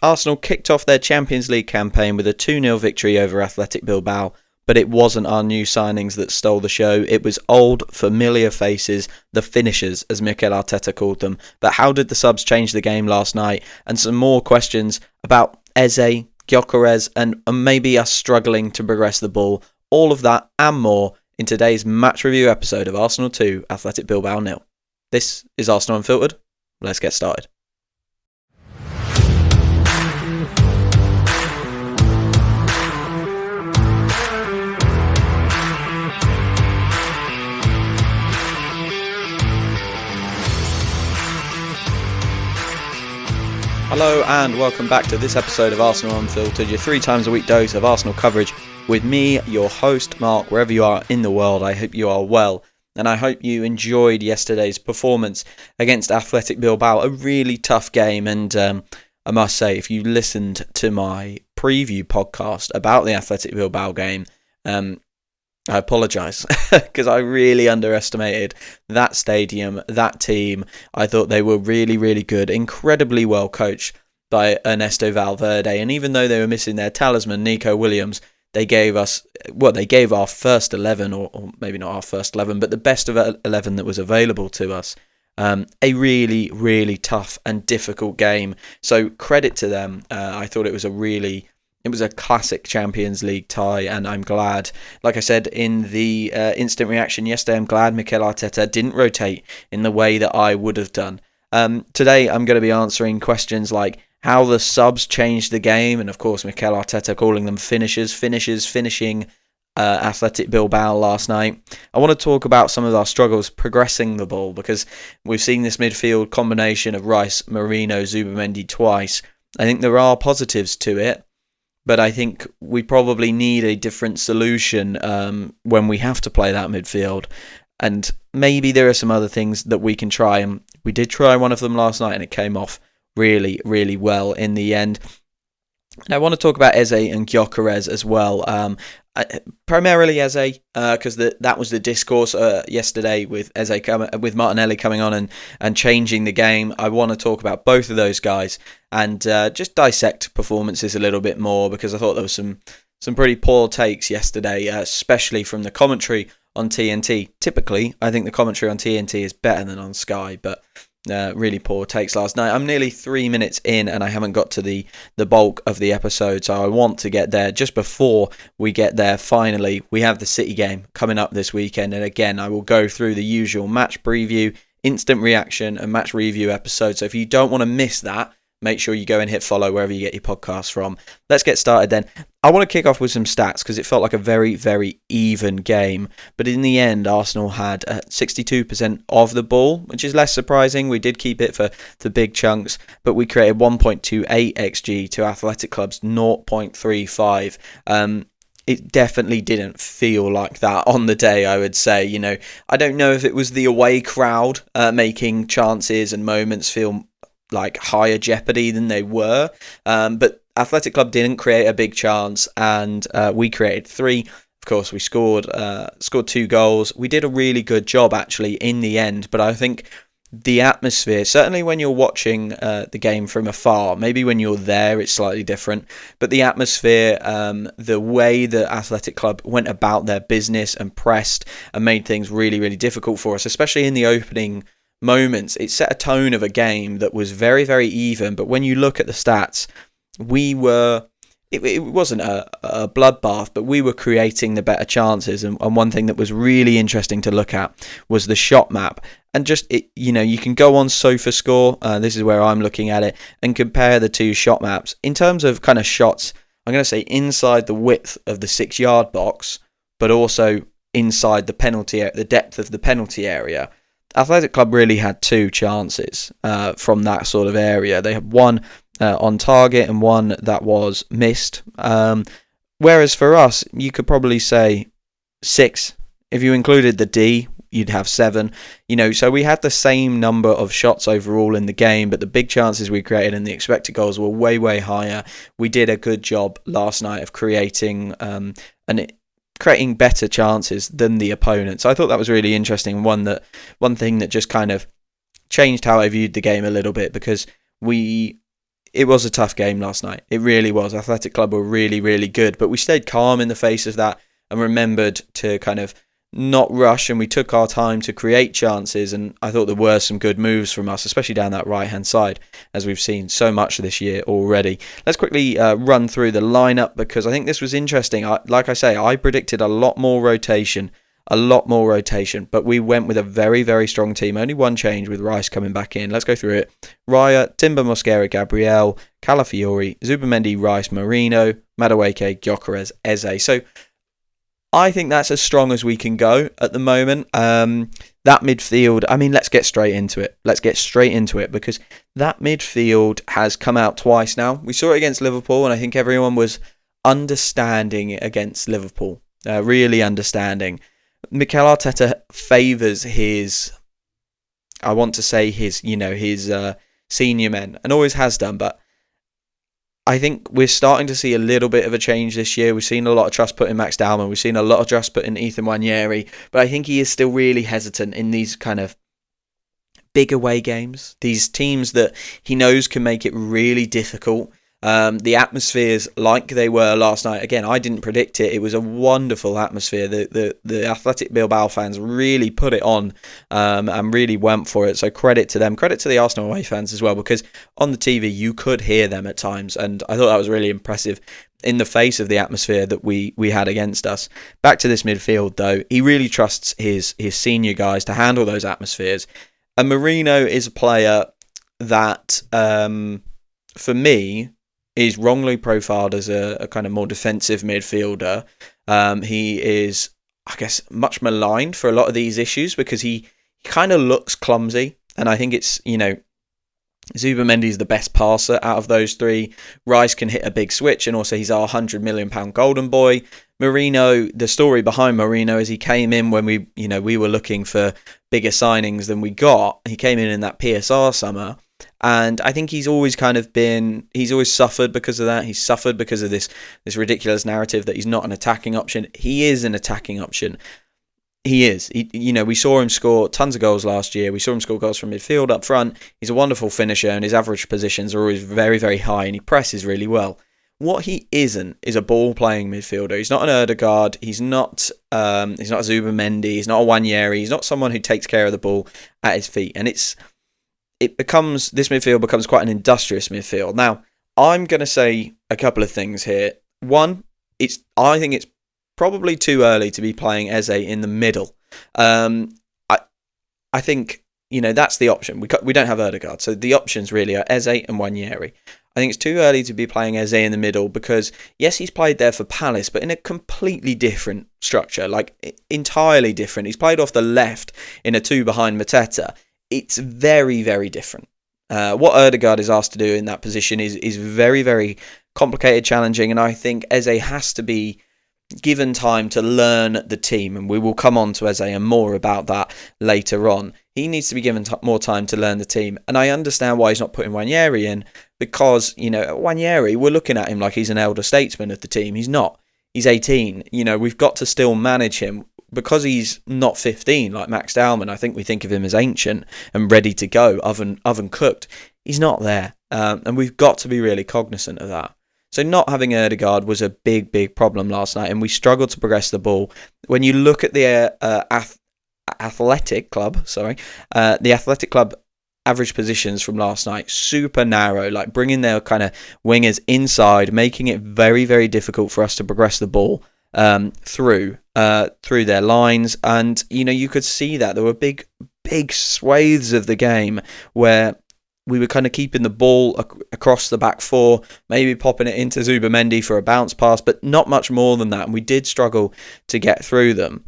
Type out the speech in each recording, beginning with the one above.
Arsenal kicked off their Champions League campaign with a 2-0 victory over Athletic Bilbao, but it wasn't our new signings that stole the show. It was old, familiar faces, the finishers, as Mikel Arteta called them. But how did the subs change the game last night? And some more questions about Eze, Gyokeres, and maybe us struggling to progress the ball. All of that and more in today's match review episode of Arsenal 2, Athletic Bilbao 0. This is Arsenal Unfiltered. Let's get started. Hello and welcome back to this episode of Arsenal Unfiltered, your 3 times a week dose of Arsenal coverage with me, your host, Mark, wherever you are in the world. I hope you are well, and I hope you enjoyed yesterday's performance against Athletic Bilbao, a really tough game, and I must say, if you listened to my preview podcast about the Athletic Bilbao game, I apologise because I really underestimated that stadium, that team. I thought they were really, really good, incredibly well coached by Ernesto Valverde. And even though they were missing their talisman, Nico Williams, they gave our first 11, or maybe not our first 11, but the best of 11 that was available to us. A really, really tough and difficult game. So credit to them. I thought it was a classic Champions League tie, and I'm glad, like I said in the instant reaction yesterday, I'm glad Mikel Arteta didn't rotate in the way that I would have done. Today I'm going to be answering questions like how the subs changed the game, and of course Mikel Arteta calling them finishing Athletic Bilbao last night. I want to talk about some of our struggles progressing the ball, because we've seen this midfield combination of Rice, Merino, Zubimendi twice. I think there are positives to it, but I think we probably need a different solution when we have to play that midfield. And maybe there are some other things that we can try. And we did try one of them last night and it came off really, really well in the end. And I want to talk about Eze and Gyokeres as well. Primarily Eze, because that was the discourse yesterday with with Martinelli coming on and changing the game. I want to talk about both of those guys and just dissect performances a little bit more, because I thought there was some pretty poor takes yesterday, especially from the commentary on TNT. Typically, I think the commentary on TNT is better than on Sky, but really poor takes last night. I'm nearly 3 minutes in and I haven't got to the bulk of the episode, so I want to get there. Just before we get there, finally, we have the City game coming up this weekend, and again, I will go through the usual match preview, instant reaction and match review episode, so if you don't want to miss that, make sure you go and hit follow wherever you get your podcasts from. Let's get started then. I want to kick off with some stats because it felt like a very, very even game. But in the end, Arsenal had 62% of the ball, which is less surprising. We did keep it for the big chunks, but we created 1.28 XG to Athletic Club's 0.35. It definitely didn't feel like that on the day, I would say. You know, I don't know if it was the away crowd making chances and moments feel like higher jeopardy than they were, but Athletic Club didn't create a big chance, and we created 3. Of course, we scored 2 goals. We did a really good job actually in the end, but I think the atmosphere, certainly when you're watching the game from afar, maybe when you're there it's slightly different, but the atmosphere, the way that Athletic Club went about their business and pressed and made things really, really difficult for us, especially in the opening moments, it set a tone of a game that was very, very even. But when you look at the stats, it wasn't a bloodbath, but we were creating the better chances. And one thing that was really interesting to look at was the shot map. And just, you can go on SofaScore, this is where I'm looking at it, and compare the 2 shot maps. In terms of kind of shots, I'm going to say inside the width of the 6-yard box, but also inside the depth of the penalty area. Athletic Club really had 2 chances from that sort of area. They had one on target and one that was missed. Whereas for us, you could probably say 6. If you included the D, you'd have 7. So we had the same number of shots overall in the game, but the big chances we created and the expected goals were way, way higher. We did a good job last night of creating better chances than the opponent. So I thought that was really interesting. One thing that just kind of changed how I viewed the game a little bit, because it was a tough game last night. It really was. Athletic Club were really, really good, but we stayed calm in the face of that and remembered to kind of not rush, and we took our time to create chances, and I thought there were some good moves from us, especially down that right-hand side, as we've seen so much this year already. Let's quickly run through the lineup, because I think this was interesting. Like I say, I predicted a lot more rotation, but we went with a very, very strong team. Only one change with Rice coming back in. Let's go through it. Raya, Timber, Mosquera, Gabriel, Calafiori, Zubamendi, Rice, Marino, Madueke, Gyokeres, Eze. So I think that's as strong as we can go at the moment. That midfield, I mean, let's get straight into it. Because that midfield has come out twice now. We saw it against Liverpool, and I think everyone was understanding it against Liverpool. Really understanding. Mikel Arteta favours his senior men, and always has done, but I think we're starting to see a little bit of a change this year. We've seen a lot of trust put in Max Dalman. We've seen a lot of trust put in Ethan Nwaneri. But I think he is still really hesitant in these kind of big away games. These teams that he knows can make it really difficult. The atmospheres like they were last night. Again, I didn't predict it. It was a wonderful atmosphere. The Athletic Bilbao fans really put it on and really went for it. So credit to them. Credit to the Arsenal away fans as well, because on the TV you could hear them at times, and I thought that was really impressive in the face of the atmosphere that we had against us. Back to this midfield though, he really trusts his senior guys to handle those atmospheres. And Marino is a player that, for me, is wrongly profiled as a kind of more defensive midfielder. He is, I guess, much maligned for a lot of these issues because he kind of looks clumsy. And I think it's, Zubamendi is the best passer out of those three. Rice can hit a big switch, and also he's our £100 million golden boy. Marino, the story behind Marino is he came in when we were looking for bigger signings than we got. He came in that PSR summer. And I think he's always suffered because of that. He's suffered because of this ridiculous narrative that he's not an attacking option. He is an attacking option. He is. We saw him score tons of goals last year. We saw him score goals from midfield up front. He's a wonderful finisher, and his average positions are always very, very high, and he presses really well. What he isn't is a ball-playing midfielder. He's not an Odegaard. He's not a Zubamendi. He's not a Nwaneri. He's not someone who takes care of the ball at his feet. And this midfield becomes quite an industrious midfield. Now, I'm going to say a couple of things here. One, I think it's probably too early to be playing Eze in the middle. I think, that's the option. We don't have Odegaard, so the options really are Eze and Nwaneri. I think it's too early to be playing Eze in the middle because, yes, he's played there for Palace, but in a completely different structure, like entirely different. He's played off the left in a two behind Mateta. It's very, very different. What Odegaard is asked to do in that position is very, very complicated, challenging, and I think Eze has to be given time to learn the team, and we will come on to Eze and more about that later on. He needs to be given more time to learn the team, and I understand why he's not putting Nwaneri in, because, Nwaneri, we're looking at him like he's an elder statesman of the team. He's not. He's 18. We've got to still manage him. Because he's not 15 like Max Dalman, I think we think of him as ancient and ready to go, oven cooked. He's not there, and we've got to be really cognizant of that. So not having Odegaard was a big, big problem last night, and we struggled to progress the ball. When you look at the Athletic Club average positions from last night, super narrow, like bringing their kind of wingers inside, making it very, very difficult for us to progress the ball through their lines. And you could see that there were big swathes of the game where we were kind of keeping the ball across the back four, maybe popping it into Zubamendi for a bounce pass, but not much more than that, and we did struggle to get through them.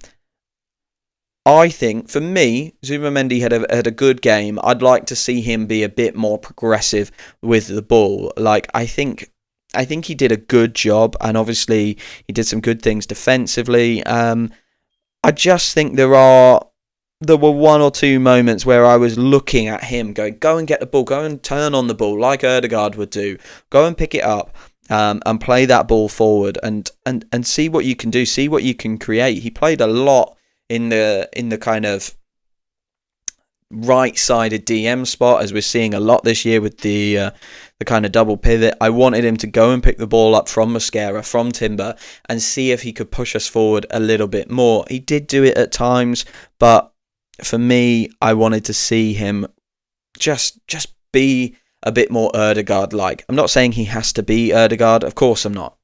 I think, for me, Zubamendi had a good game. I'd like to see him be a bit more progressive with the ball. Like, I think he did a good job, and obviously he did some good things defensively. I just think there were one or two moments where I was looking at him going, go and get the ball, go and turn on the ball like Odegaard would do. Go and pick it up and play that ball forward and see what you can do, see what you can create. He played a lot in the kind of right-sided DM spot, as we're seeing a lot this year with the kind of double pivot. I wanted him to go and pick the ball up from Mosquera, from Timber, and see if he could push us forward a little bit more. He did do it at times, but for me, I wanted to see him just be a bit more Ødegaard-like. I'm not saying he has to be Ødegaard. Of course I'm not.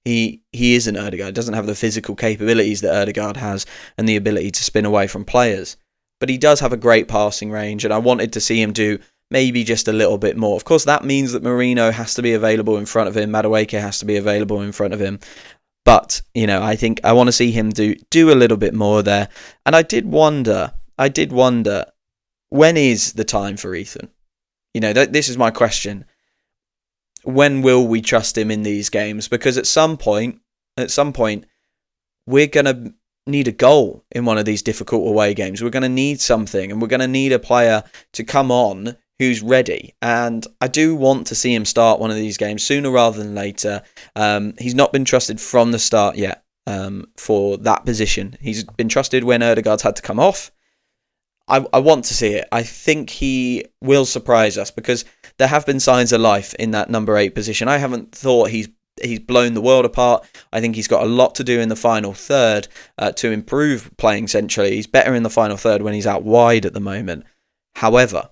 He isn't Ødegaard. He doesn't have the physical capabilities that Ødegaard has and the ability to spin away from players. But he does have a great passing range, and I wanted to see him do maybe just a little bit more. Of course, that means that Merino has to be available in front of him. Madueke has to be available in front of him. But, I think I want to see him do a little bit more there. And I did wonder, when is the time for Ethan? This is my question. When will we trust him in these games? Because at some point, we're going to need a goal in one of these difficult away games. We're going to need something, and we're going to need a player to come on who's ready. And I do want to see him start one of these games sooner rather than later. He's not been trusted from the start yet for that position. He's been trusted when Ødegaard's had to come off. I want to see it. I think he will surprise us, because there have been signs of life in that number 8 position. I haven't thought he's blown the world apart. I think he's got a lot to do in the final third to improve playing centrally. He's better in the final third when he's out wide at the moment. However,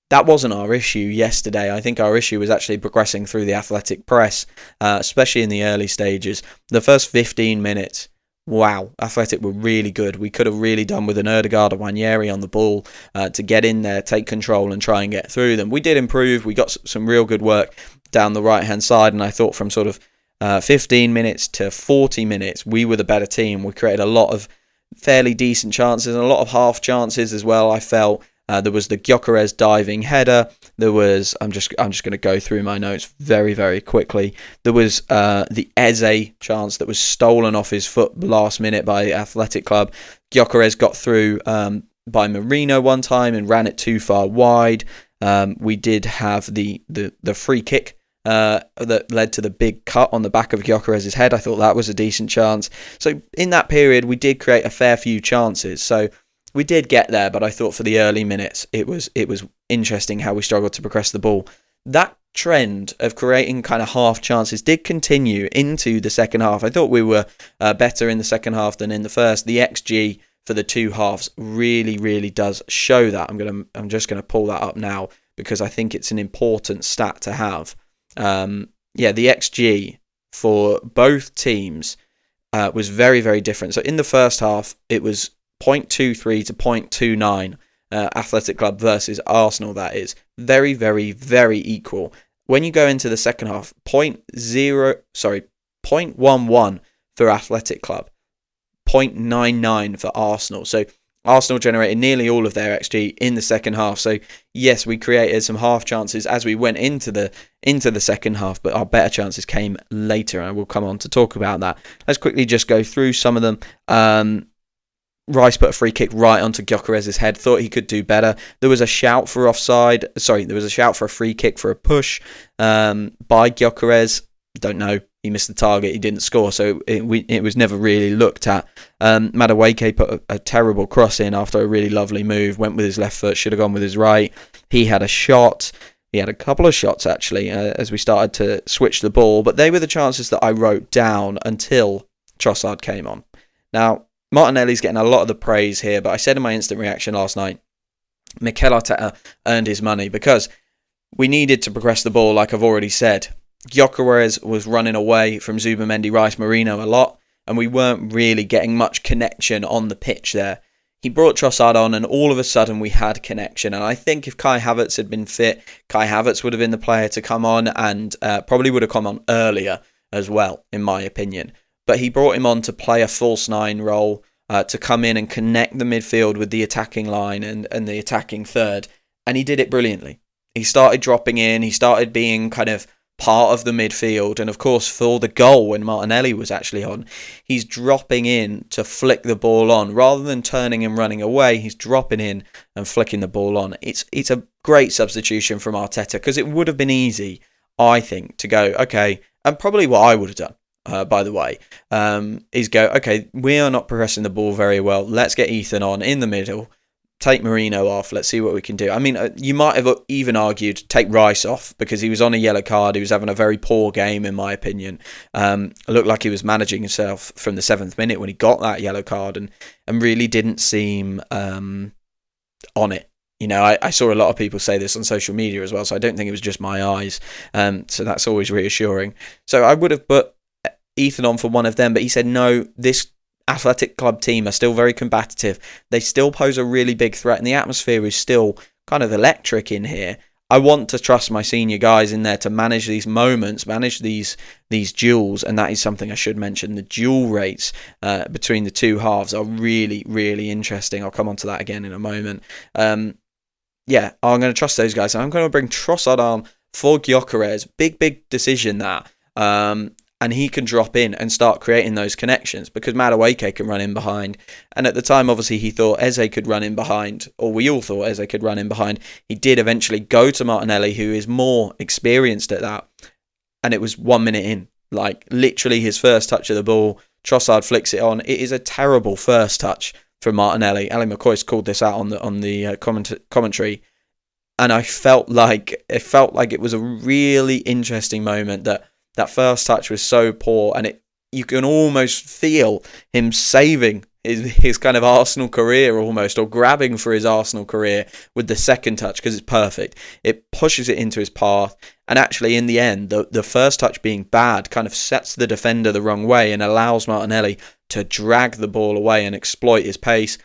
that wasn't our issue yesterday. I think our issue was actually progressing through the Athletic press, especially in the early stages. The first 15 minutes, wow, Athletic were really good. We could have really done with an Ødegaard or Wanyeri on the ball to get in there, take control and try and get through them. We did improve. We got some real good work down the right-hand side, and I thought from sort of 15 minutes to 40 minutes, we were the better team. We created a lot of fairly decent chances and a lot of half chances as well, I felt. There was the Gyokeres diving header. There was, I'm just going to go through my notes very, very quickly. There was the Eze chance that was stolen off his foot last minute by Athletic Club. Gyokeres got through by Merino one time and ran it too far wide. We did have the free kick that led to the big cut on the back of Gyokeres' head. I thought that was a decent chance. So in that period, we did create a fair few chances. So we did get there, but I thought for the early minutes, it was interesting how we struggled to progress the ball. That trend of creating kind of half chances did continue into the second half. I thought we were better in the second half than in the first. The XG for the two halves really, really does show that. I'm just gonna pull that up now because I think it's an important stat to have. The XG for both teams was very, very different. So in the first half, it was 0.23 to 0.29 Athletic Club versus Arsenal, that is. Very, very, very equal. When you go into the second half, 0.11 for Athletic Club, 0.99 for Arsenal. So Arsenal generated nearly all of their XG in the second half. So yes, we created some half chances as we went into the second half, but our better chances came later, and we'll come on to talk about that. Let's quickly just go through some of them. Rice put a free kick right onto Gyokeres' head. Thought he could do better. There was a shout for offside. There was a shout for a free kick for a push by Gyokeres. Don't know. He missed the target. He didn't score, so it was never really looked at. Madueke put a terrible cross in after a really lovely move. Went with his left foot. Should have gone with his right. He had a shot. He had a couple of shots, actually, as we started to switch the ball. But they were the chances that I wrote down until Trossard came on. Now, Martinelli's getting a lot of the praise here, but I said in my instant reaction last night, Mikel Arteta earned his money because we needed to progress the ball, like I've already said. Gyokeres was running away from Zubimendi, Rice, Merino a lot, and we weren't really getting much connection on the pitch there. He brought Trossard on, and all of a sudden we had connection. And I think if Kai Havertz had been fit, Kai Havertz would have been the player to come on, and probably would have come on earlier as well, in my opinion. But he brought him on to play a false nine role, to come in and connect the midfield with the attacking line and the attacking third. And he did it brilliantly. He started dropping in. He started being kind of part of the midfield. And of course, for the goal when Martinelli was actually on, he's dropping in to flick the ball on. Rather than turning and running away, he's dropping in and flicking the ball on. It's a great substitution from Arteta, because it would have been easy, I think, to go, okay, and probably what I would have done. By the way, is go, okay, we are not progressing the ball very well. Let's get Ethan on in the middle, take Marino off. Let's see what we can do. I mean, you might have even argued take Rice off because he was on a yellow card. He was having a very poor game, in my opinion. It looked like he was managing himself from the 7th minute when he got that yellow card and really didn't seem on it. You know, I saw a lot of people say this on social media as well, so I don't think it was just my eyes. So that's always reassuring. So I would have put Ethan on for one of them, but he said, no, this Athletic Club team are still very combative. They still pose a really big threat, and the atmosphere is still kind of electric in here. I want to trust my senior guys in there to manage these moments, manage these duels, and that is something I should mention. The duel rates between the two halves are really, really interesting. I'll come on to that again in a moment. Yeah, I'm going to trust those guys. I'm going to bring Trossard on for Gyokeres. Big decision that. And he can drop in and start creating those connections because Madueke can run in behind. And at the time, obviously, he thought Eze could run in behind, or we all thought Eze could run in behind. He did eventually go to Martinelli, who is more experienced at that. And it was 1 minute in. Like, literally his first touch of the ball. Trossard flicks it on. It is a terrible first touch from Martinelli. Ali McCoy's called this out on the commentary. And I felt like it was a really interesting moment that first touch was so poor, and you can almost feel him saving his kind of Arsenal career almost, or grabbing for his Arsenal career with the second touch because it's perfect. It pushes it into his path, and actually in the end, the first touch being bad kind of sets the defender the wrong way and allows Martinelli to drag the ball away and exploit his pace.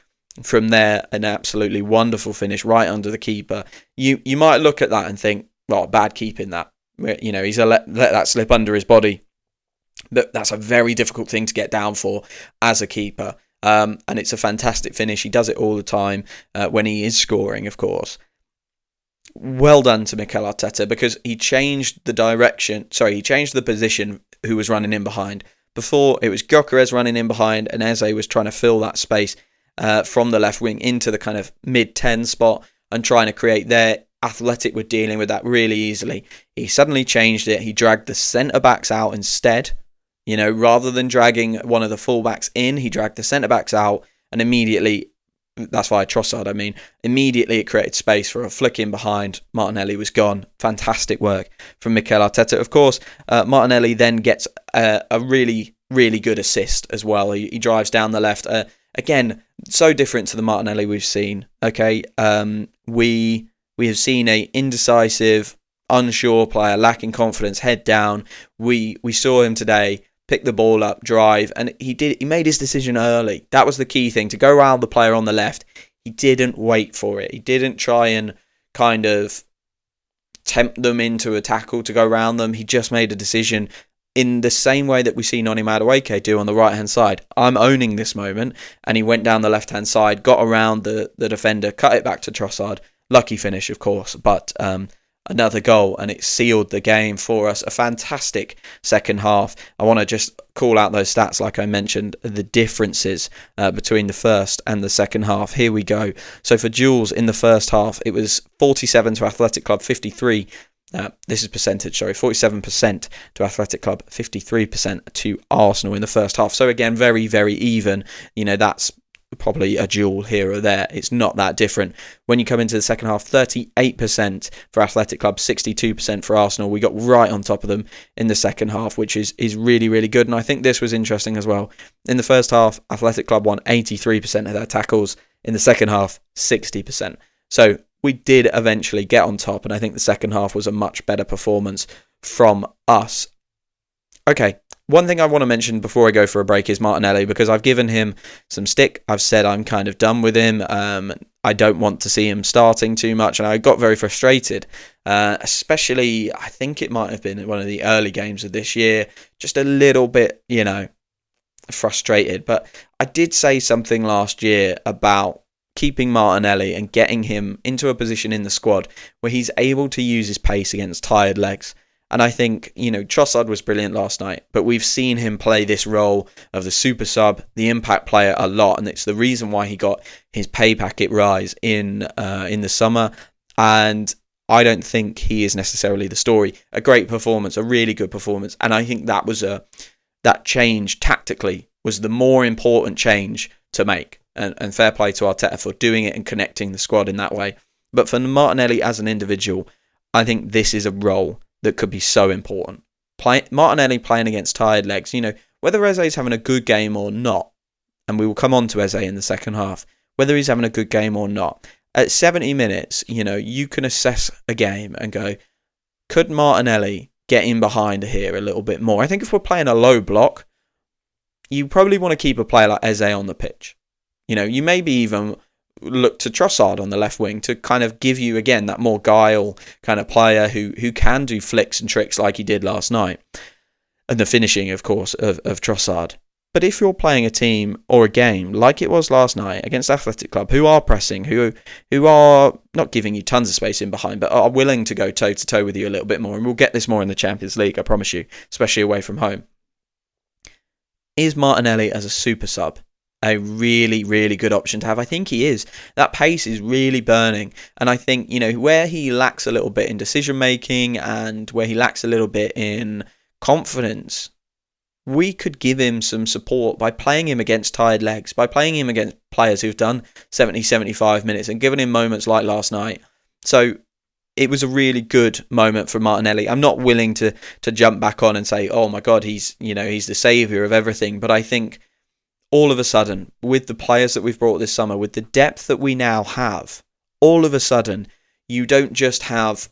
From there, an absolutely wonderful finish right under the keeper. You might look at that and think, well, bad keeping that. You know, he's let that slip under his body. But that's a very difficult thing to get down for as a keeper. And it's a fantastic finish. He does it all the time when he is scoring, of course. Well done to Mikel Arteta because he changed the direction. Sorry, he changed the position who was running in behind. Before, it was Gyokeres running in behind and Eze was trying to fill that space from the left wing into the kind of mid-10 spot and trying to create there. Athletic were dealing with that really easily. He suddenly changed it. He dragged the centre-backs out instead. You know, rather than dragging one of the full-backs in, he dragged the centre-backs out and immediately, that's via Trossard, immediately it created space for a flick in behind. Martinelli was gone. Fantastic work from Mikel Arteta. Of course, Martinelli then gets a really, really good assist as well. He drives down the left. Again, so different to the Martinelli we've seen. Okay, we have seen a indecisive, unsure player, lacking confidence, head down. We saw him today pick the ball up, drive, and he made his decision early. That was the key thing, to go around the player on the left. He didn't wait for it. He didn't try and kind of tempt them into a tackle to go around them. He just made a decision in the same way that we see Noni Madueke do on the right-hand side. I'm owning this moment, and he went down the left-hand side, got around the defender, cut it back to Trossard. Lucky finish, of course, but another goal, and it sealed the game for us. A fantastic second half. I want to just call out those stats, like I mentioned, the differences between the first and the second half. Here we go. So for duels in the first half, it was 47 to Athletic Club, 53. This is percentage, sorry, 47% to Athletic Club, 53% to Arsenal in the first half. So again, very, very even. You know, that's probably a duel here or there. It's not that different. When you come into the second half, 38% for Athletic Club, 62% for Arsenal. We got right on top of them in the second half, which is really, really good. And I think this was interesting as well. In the first half, Athletic Club won 83% of their tackles. In the second half, 60%. So we did eventually get on top, and I think the second half was a much better performance from us. Okay, one thing I want to mention before I go for a break is Martinelli, because I've given him some stick. I've said I'm kind of done with him. I don't want to see him starting too much, and I got very frustrated, especially I think it might have been in one of the early games of this year, just a little bit, frustrated. But I did say something last year about keeping Martinelli and getting him into a position in the squad where he's able to use his pace against tired legs. And I think, Trossard was brilliant last night, but we've seen him play this role of the super sub, the impact player a lot, and it's the reason why he got his pay packet rise in the summer. And I don't think he is necessarily the story. A great performance, a really good performance, and I think that change tactically was the more important change to make. And fair play to Arteta for doing it and connecting the squad in that way. But for Martinelli as an individual, I think this is a role that could be so important. Martinelli playing against tired legs, whether Eze's having a good game or not, and we will come on to Eze in the second half, whether he's having a good game or not, at 70 minutes, you can assess a game and go, could Martinelli get in behind here a little bit more? I think if we're playing a low block, you probably want to keep a player like Eze on the pitch. You maybe even look to Trossard on the left wing to kind of give you, again, that more guile kind of player who can do flicks and tricks like he did last night. And the finishing, of course, of Trossard. But if you're playing a team or a game like it was last night against Athletic Club, who are pressing, who are not giving you tons of space in behind, but are willing to go toe-to-toe with you a little bit more, and we'll get this more in the Champions League, I promise you, especially away from home. Is Martinelli as a super sub a really, really good option to have? I think he is. That pace is really burning. And I think, where he lacks a little bit in decision-making and where he lacks a little bit in confidence, we could give him some support by playing him against tired legs, by playing him against players who've done 70, 75 minutes and giving him moments like last night. So it was a really good moment for Martinelli. I'm not willing to jump back on and say, oh my God, he's the saviour of everything. But I think all of a sudden, with the players that we've brought this summer, with the depth that we now have, all of a sudden, you don't just have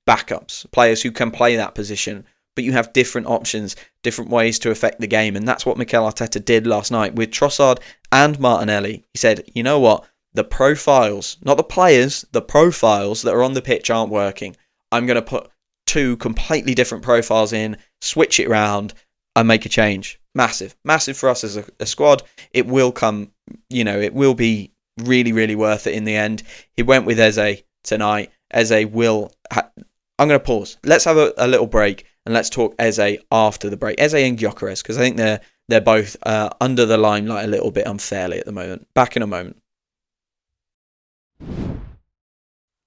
backups, players who can play that position, but you have different options, different ways to affect the game. And that's what Mikel Arteta did last night with Trossard and Martinelli. He said, you know what? The profiles, not the players, the profiles that are on the pitch aren't working. I'm going to put two completely different profiles in, switch it around, and make a change. Massive for us as a squad. It will come, it will be really, really worth it in the end. He went with Eze tonight. Eze will... I'm going to pause. Let's have a little break and let's talk Eze after the break. Eze and Gyokeres, because I think they're both under the limelight a little bit unfairly at the moment. Back in a moment.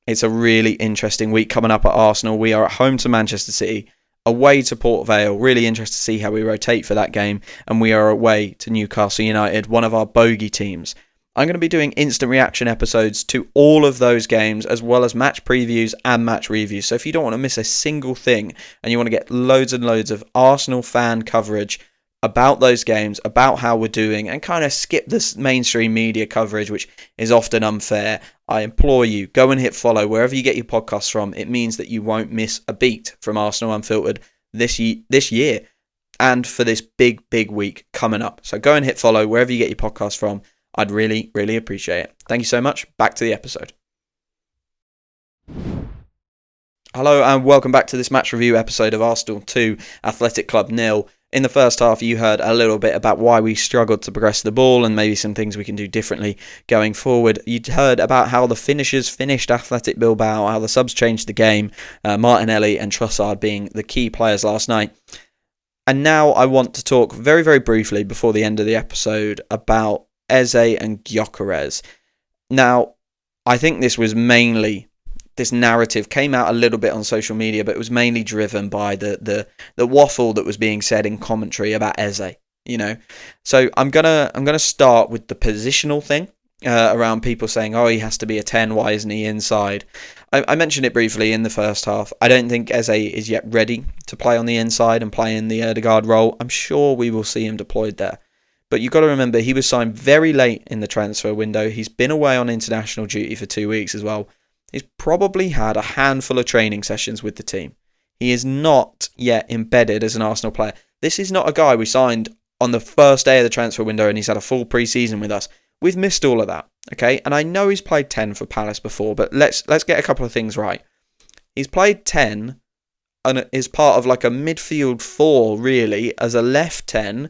It's a really interesting week coming up at Arsenal. We are at home to Manchester City, away to Port Vale. Really interested to see how we rotate for that game. And we are away to Newcastle United, one of our bogey teams. I'm going to be doing instant reaction episodes to all of those games, as well as match previews and match reviews. So if you don't want to miss a single thing and you want to get loads and loads of Arsenal fan coverage about those games, about how we're doing, and kind of skip this mainstream media coverage, which is often unfair, I implore you, go and hit follow wherever you get your podcasts from. It means that you won't miss a beat from Arsenal Unfiltered this year and for this big, big week coming up. So go and hit follow wherever you get your podcasts from. I'd really, really appreciate it. Thank you so much. Back to the episode. Hello and welcome back to this match review episode of Arsenal 2, Athletic Club 0. In the first half, you heard a little bit about why we struggled to progress the ball and maybe some things we can do differently going forward. You heard about how the finishers finished Athletic Bilbao, how the subs changed the game, Martinelli and Trossard being the key players last night. And now I want to talk very, very briefly before the end of the episode about Eze and Gyokeres. Now, I think this narrative came out a little bit on social media, but it was mainly driven by the waffle that was being said in commentary about Eze. So I'm gonna start with the positional thing around people saying, "Oh, he has to be a 10. Why isn't he inside?" I mentioned it briefly in the first half. I don't think Eze is yet ready to play on the inside and play in the Odegaard role. I'm sure we will see him deployed there. But you've got to remember, he was signed very late in the transfer window. He's been away on international duty for 2 weeks as well. He's probably had a handful of training sessions with the team. He is not yet embedded as an Arsenal player. This is not a guy we signed on the first day of the transfer window and he's had a full pre-season with us. We've missed all of that, okay? And I know he's played 10 for Palace before, but let's get a couple of things right. He's played 10 and is part of like a midfield 4, really, as a left 10,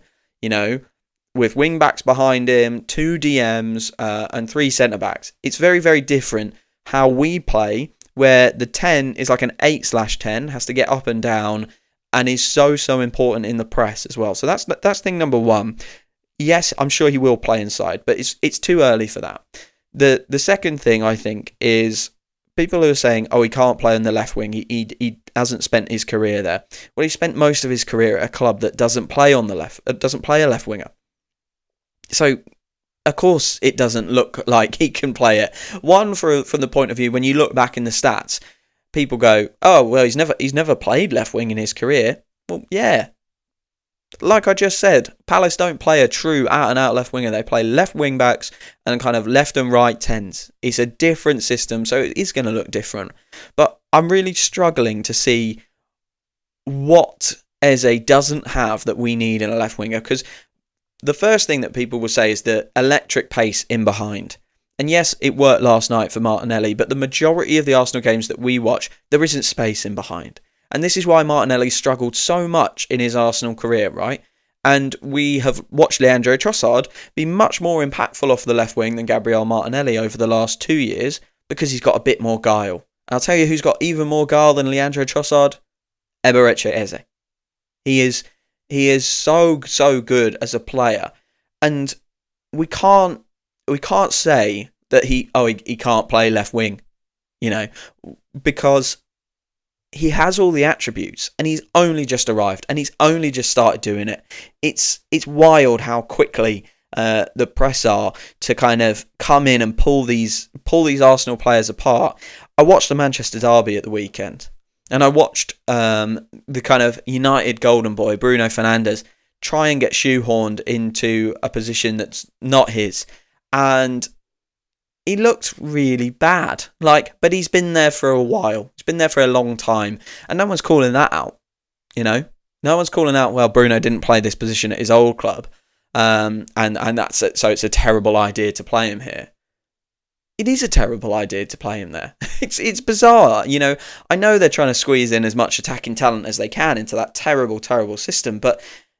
with wing-backs behind him, 2 DMs, and 3 centre-backs. It's very, very different how we play, where the 10 is like an 8/10, has to get up and down, and is so important in the press as well. So that's thing number one. Yes, I'm sure he will play inside, but it's too early for that. The second thing, I think, is people who are saying, oh, he can't play on the left wing, he hasn't spent his career there. Well, he spent most of his career at a club that doesn't play on the left, doesn't play a left winger. So of course it doesn't look like he can play it. One, from the point of view, when you look back in the stats, people go, oh, well, he's never played left wing in his career. Well, yeah. Like I just said, Palace don't play a true out-and-out left winger. They play left wing backs and kind of left and right tens. It's a different system, so it is going to look different. But I'm really struggling to see what Eze doesn't have that we need in a left winger, because the first thing that people will say is the electric pace in behind. And yes, it worked last night for Martinelli, but the majority of the Arsenal games that we watch, there isn't space in behind. And this is why Martinelli struggled so much in his Arsenal career, right? And we have watched Leandro Trossard be much more impactful off the left wing than Gabriel Martinelli over the last 2 years, because he's got a bit more guile. And I'll tell you who's got even more guile than Leandro Trossard? Eberechi Eze. He is so good as a player, and we can't say that he can't play left wing, because he has all the attributes, and he's only just arrived, and he's only just started doing it. It's wild how quickly the press are to kind of come in and pull these Arsenal players apart. I watched the Manchester derby at the weekend, and I watched the kind of United golden boy, Bruno Fernandes, try and get shoehorned into a position that's not his. And he looked really bad. But he's been there for a while. He's been there for a long time. And no one's calling that out. No one's calling out, well, Bruno didn't play this position at his old club. And that's it. So it's a terrible idea to play him here. It is a terrible idea to play him there. It's bizarre. I know they're trying to squeeze in as much attacking talent as they can into that terrible, terrible system.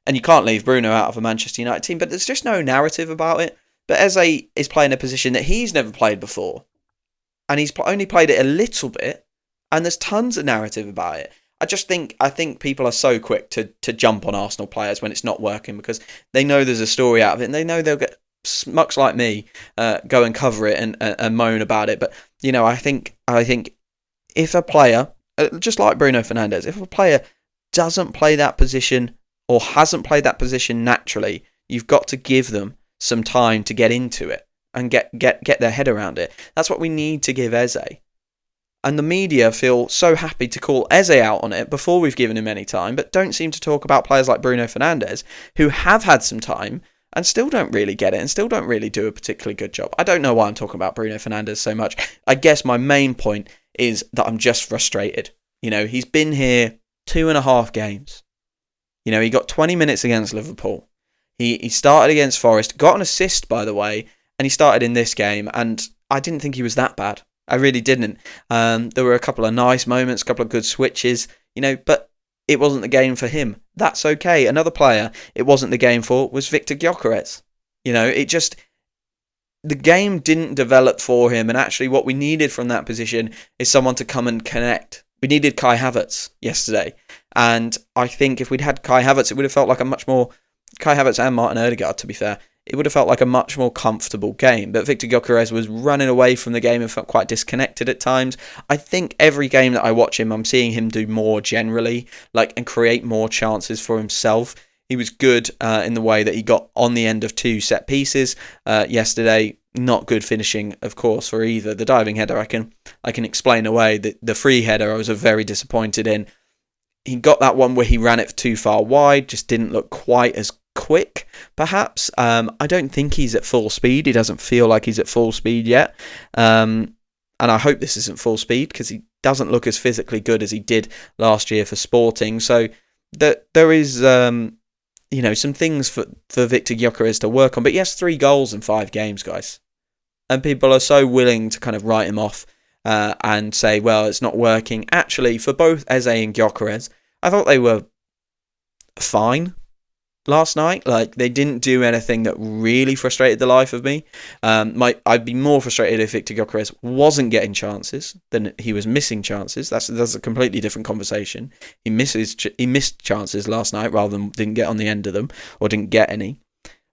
And you can't leave Bruno out of a Manchester United team, but there's just no narrative about it. But Eze is playing a position that he's never played before. And he's only played it a little bit. And there's tons of narrative about it. I think people are so quick to jump on Arsenal players when it's not working, because they know there's a story out of it, and they know they'll get smucks like me go and cover it and moan about it. But I think if a player, just like Bruno Fernandes, if a player doesn't play that position or hasn't played that position naturally, you've got to give them some time to get into it and get their head around it. That's what we need to give Eze. And the media feel so happy to call Eze out on it before we've given him any time, but don't seem to talk about players like Bruno Fernandes, who have had some time and still don't really get it and still don't really do a particularly good job. I don't know why I'm talking about Bruno Fernandes so much. I guess my main point is that I'm just frustrated. He's been here 2.5 games. He got 20 minutes against Liverpool. He started against Forest, got an assist, by the way, and he started in this game, and I didn't think he was that bad. I really didn't. There were a couple of nice moments, a couple of good switches, but it wasn't the game for him. That's okay. Another player it wasn't the game for was Victor Gyokeres. The game didn't develop for him, and actually what we needed from that position is someone to come and connect. We needed Kai Havertz yesterday, and I think if we'd had Kai Havertz, it would have felt like a much more... Kai Havertz and Martin Odegaard, to be fair, it would have felt like a much more comfortable game. But Victor Gyokeres was running away from the game and felt quite disconnected at times. I think every game that I watch him, I'm seeing him do more generally, and create more chances for himself. He was good in the way that he got on the end of 2 set pieces yesterday. Not good finishing, of course, for either. The diving header, I can explain away. The free header, I was very disappointed in. He got that one where he ran it too far wide, just didn't look quite as quick, perhaps. I don't think he's at full speed. He doesn't feel like he's at full speed yet. And I hope this isn't full speed, because he doesn't look as physically good as he did last year for Sporting. So there is, some things for Victor Gyokeres to work on. But he has 3 goals in 5 games, guys. And people are so willing to kind of write him off and say, well, it's not working. Actually, for both Eze and Gyokeres, I thought they were fine last night. They didn't do anything that really frustrated the life of me. I'd be more frustrated if Victor Gyokeres wasn't getting chances than he was missing chances. That's a completely different conversation. He missed chances last night rather than didn't get on the end of them or didn't get any.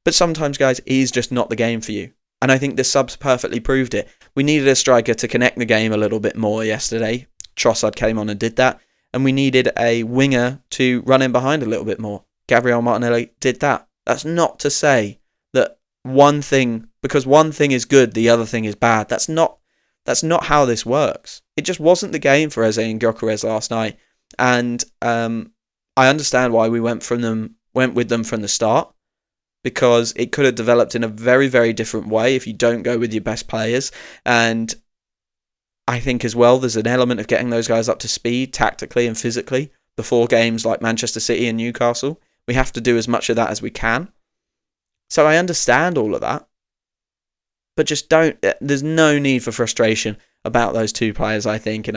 But sometimes, guys, it is just not the game for you. And I think the subs perfectly proved it. We needed a striker to connect the game a little bit more yesterday. Trossard came on and did that. And we needed a winger to run in behind a little bit more. Gabriel Martinelli did that. That's not to say that one thing is good, the other thing is bad. That's not how this works. It just wasn't the game for Eze and Gyokeres last night, and I understand why we went with them from the start, because it could have developed in a very, very different way if you don't go with your best players. And I think as well, there's an element of getting those guys up to speed tactically and physically before games like Manchester City and Newcastle. We have to do as much of that as we can. So I understand all of that, but just there's no need for frustration about those two players. I think,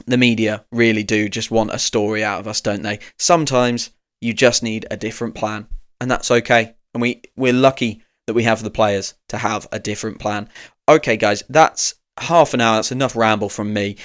the media really do just want a story out of us, don't they? Sometimes you just need a different plan, and that's okay. And we're lucky that we have the players to have a different plan. Okay, guys, that's half an hour. That's enough ramble from me.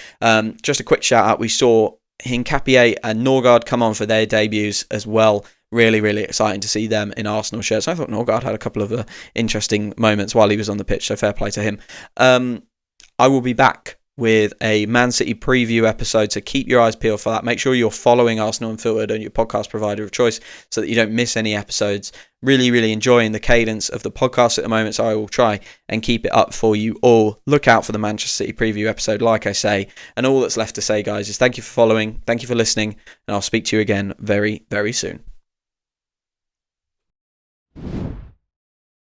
Just a quick shout out. We saw Hincapié and Norgard come on for their debuts as well. Really, really exciting to see them in Arsenal shirts. I thought Norgard had a couple of interesting moments while he was on the pitch, so fair play to him. I will be back with a Man City preview episode, so keep your eyes peeled for that. Make sure you're following Arsenal Unfiltered on your podcast provider of choice so that you don't miss any episodes. Really, really enjoying the cadence of the podcast at the moment, so I will try and keep it up for you all. Look out for the Manchester City preview episode, like I say. And all that's left to say, guys, is thank you for following, thank you for listening, and I'll speak to you again very, very soon.